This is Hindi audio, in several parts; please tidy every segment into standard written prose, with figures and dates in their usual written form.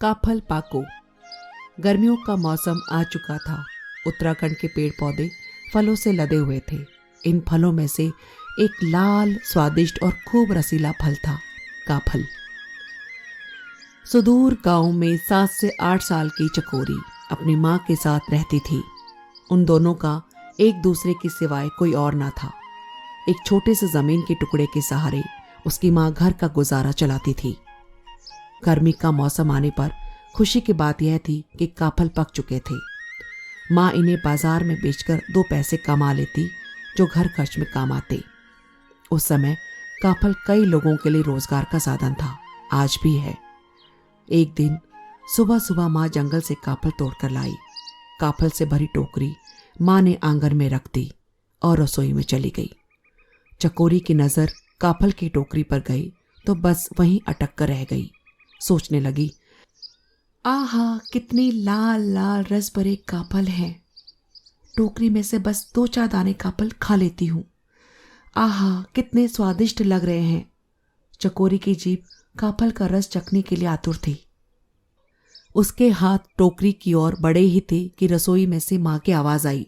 काफल पाको। गर्मियों का मौसम आ चुका था। उत्तराखंड के पेड़ पौधे फलों से लदे हुए थे। इन फलों में से एक लाल, स्वादिष्ट और खूब रसीला फल था, काफल। सुदूर गांव में 7 से 8 साल की चकोरी अपनी माँ के साथ रहती थी। उन दोनों का एक दूसरे के सिवाय कोई और ना था। एक छोटे से जमीन के टुकड़े के सहारे उसकी माँ घर का गुजारा चलाती थी। गर्मी का मौसम आने पर खुशी की बात यह थी कि काफल पक चुके थे। माँ इन्हें बाजार में बेचकर 2 पैसे कमा लेती जो घर खर्च में काम आते। उस समय काफल कई लोगों के लिए रोजगार का साधन था, आज भी है। एक दिन सुबह सुबह माँ जंगल से काफल तोड़कर लाई। काफल से भरी टोकरी माँ ने आंगन में रख दी और रसोई में चली गई। चकोरी की नजर काफल की टोकरी पर गई तो बस वहीं अटक कर रह गई। सोचने लगी, आहा, कितने लाल लाल रस भरे काफल हैं। टोकरी में से बस 2-4 दाने काफल खा लेती हूँ। आहा, कितने स्वादिष्ट लग रहे हैं। चकोरी की जीभ काफल का रस चखने के लिए आतुर थी। उसके हाथ टोकरी की ओर बढ़े ही थे कि रसोई में से माँ की आवाज आई,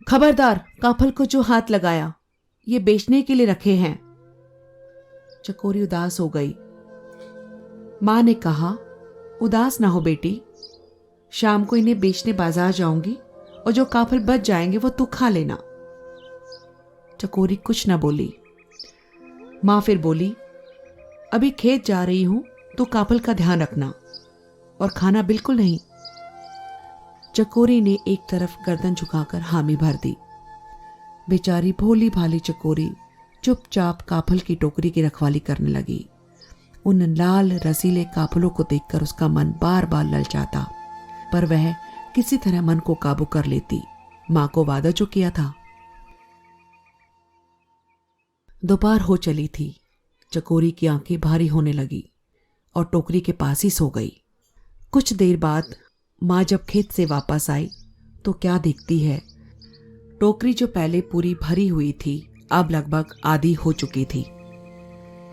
खबरदार, काफल को जो हाथ लगाया, ये बेचने के लिए रखे हैं। चकोरी उदास हो गई। माँ ने कहा, उदास ना हो बेटी, शाम को इन्हें बेचने बाजार जाऊंगी और जो काफल बच जाएंगे वो तू खा लेना। चकोरी कुछ ना बोली। माँ फिर बोली, अभी खेत जा रही हूं, तो काफल का ध्यान रखना और खाना बिल्कुल नहीं। चकोरी ने एक तरफ गर्दन झुकाकर हामी भर दी। बेचारी भोली भाली चकोरी चुपचाप काफल की टोकरी की रखवाली करने लगी। उन लाल रसीले काफलों को देखकर उसका मन बार बार ललचाता, पर वह किसी तरह मन को काबू कर लेती। मां को वादा जो किया था। दोपहर हो चली थी। चकोरी की आंखें भारी होने लगी और टोकरी के पास ही सो गई। कुछ देर बाद माँ जब खेत से वापस आई तो क्या देखती है, टोकरी जो पहले पूरी भरी हुई थी अब लगभग आधी हो चुकी थी।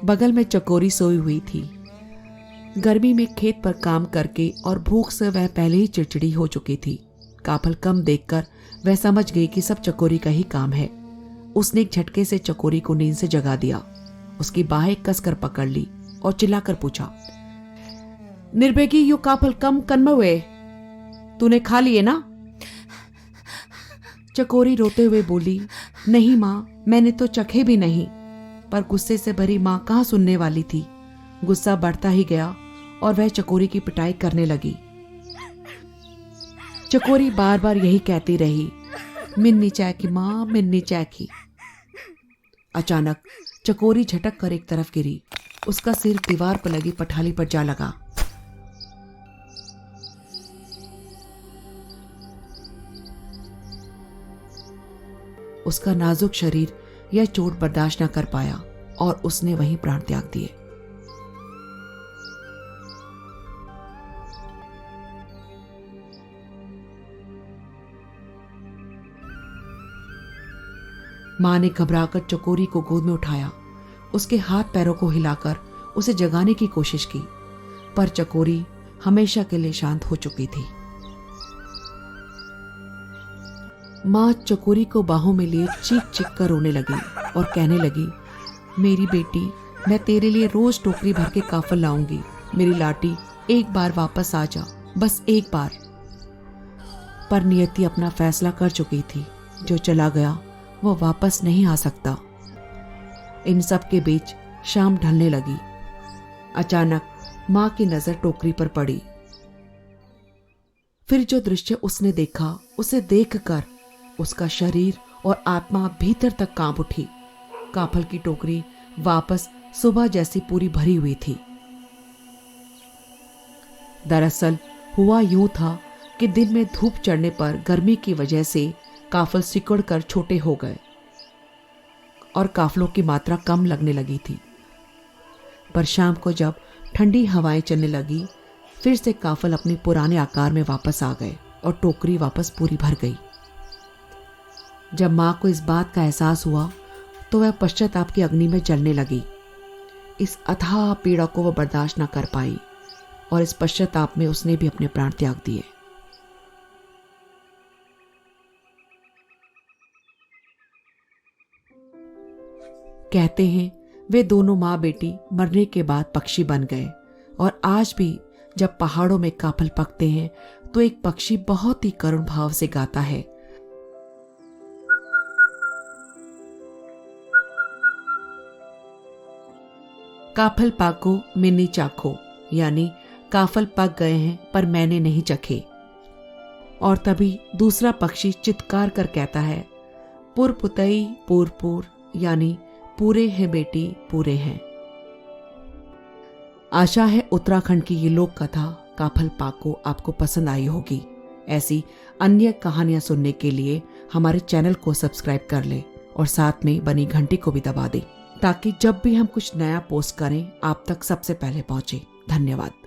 बगल में चकोरी सोई हुई थी। गर्मी में खेत पर काम करके और भूख से वह पहले ही चिड़चिड़ी हो चुकी थी। काफल कम देखकर वह समझ गई कि सब चकोरी का ही काम है। उसने एक झटके से चकोरी को नींद से जगा दिया। उसकी बाहें कसकर पकड़ ली और चिल्लाकर पूछा, निर्भेगी, यू काफल कम कन्म हुए, तूने खा लिए ना? चकोरी रोते हुए बोली, नहीं माँ, मैंने तो चखे भी नहीं। पर गुस्से से भरी माँ कहाँ सुनने वाली थी। गुस्सा बढ़ता ही गया और वह चकोरी की पिटाई करने लगी। चकोरी बार बार यही कहती रही, मिन्नी चैकी माँ, मिन्नी चैकी। अचानक चकोरी झटक कर एक तरफ गिरी। उसका सिर दीवार पर लगी पठाली पर जा लगा। उसका नाजुक शरीर यह चोट बर्दाश्त न कर पाया और उसने वहीं प्राण त्याग दिए। मां ने घबराकर चकोरी को गोद में उठाया। उसके हाथ पैरों को हिलाकर उसे जगाने की कोशिश की, पर चकोरी हमेशा के लिए शांत हो चुकी थी। मां चकोरी को बाहों में लिए चीख चीख कर रोने लगी और कहने लगी, मेरी बेटी, मैं तेरे लिए रोज टोकरी भर के काफल लाऊंगी। मेरी लाटी, एक बार वापस आ जा, बस एक बार। पर नियति अपना फैसला कर चुकी थी। जो चला गया वो वापस नहीं आ सकता। इन सब के बीच शाम ढलने लगी। अचानक मां की नजर टोकरी पर पड़ी। फिर जो दृश्य उसने देखा, उसे देखकर उसका शरीर और आत्मा भीतर तक कांप उठी। काफल की टोकरी वापस सुबह जैसी पूरी भरी हुई थी। दरअसल हुआ यूं था कि दिन में धूप चढ़ने पर गर्मी की वजह से काफल सिकुड़कर छोटे हो गए और काफलों की मात्रा कम लगने लगी थी। पर शाम को जब ठंडी हवाएं चलने लगी, फिर से काफल अपने पुराने आकार में वापस आ गए और टोकरी वापस पूरी भर गई। जब मां को इस बात का एहसास हुआ तो वह पश्चाताप की अग्नि में जलने लगी। इस अथाह पीड़ा को वह बर्दाश्त न कर पाई। और इस पश्चाताप में उसने भी अपने प्राण त्याग दिए। कहते हैं वे दोनों माँ बेटी मरने के बाद पक्षी बन गए, और आज भी जब पहाड़ों में काफल पकते हैं तो एक पक्षी बहुत ही करुण भाव से गाता है, काफल पाको मैंने चाखो, यानी काफल पक गए हैं पर मैंने नहीं चखे। और तभी दूसरा पक्षी चित्कार कर कहता है, पुर पुतई पूर पूर, यानी पूरे हैं बेटी पूरे हैं। आशा है उत्तराखंड की ये लोक कथा काफल पाको आपको पसंद आई होगी। ऐसी अन्य कहानियां सुनने के लिए हमारे चैनल को सब्सक्राइब कर ले और साथ में बनी घंटी को भी दबा दे, ताकि जब भी हम कुछ नया पोस्ट करें आप तक सबसे पहले पहुंचे। धन्यवाद।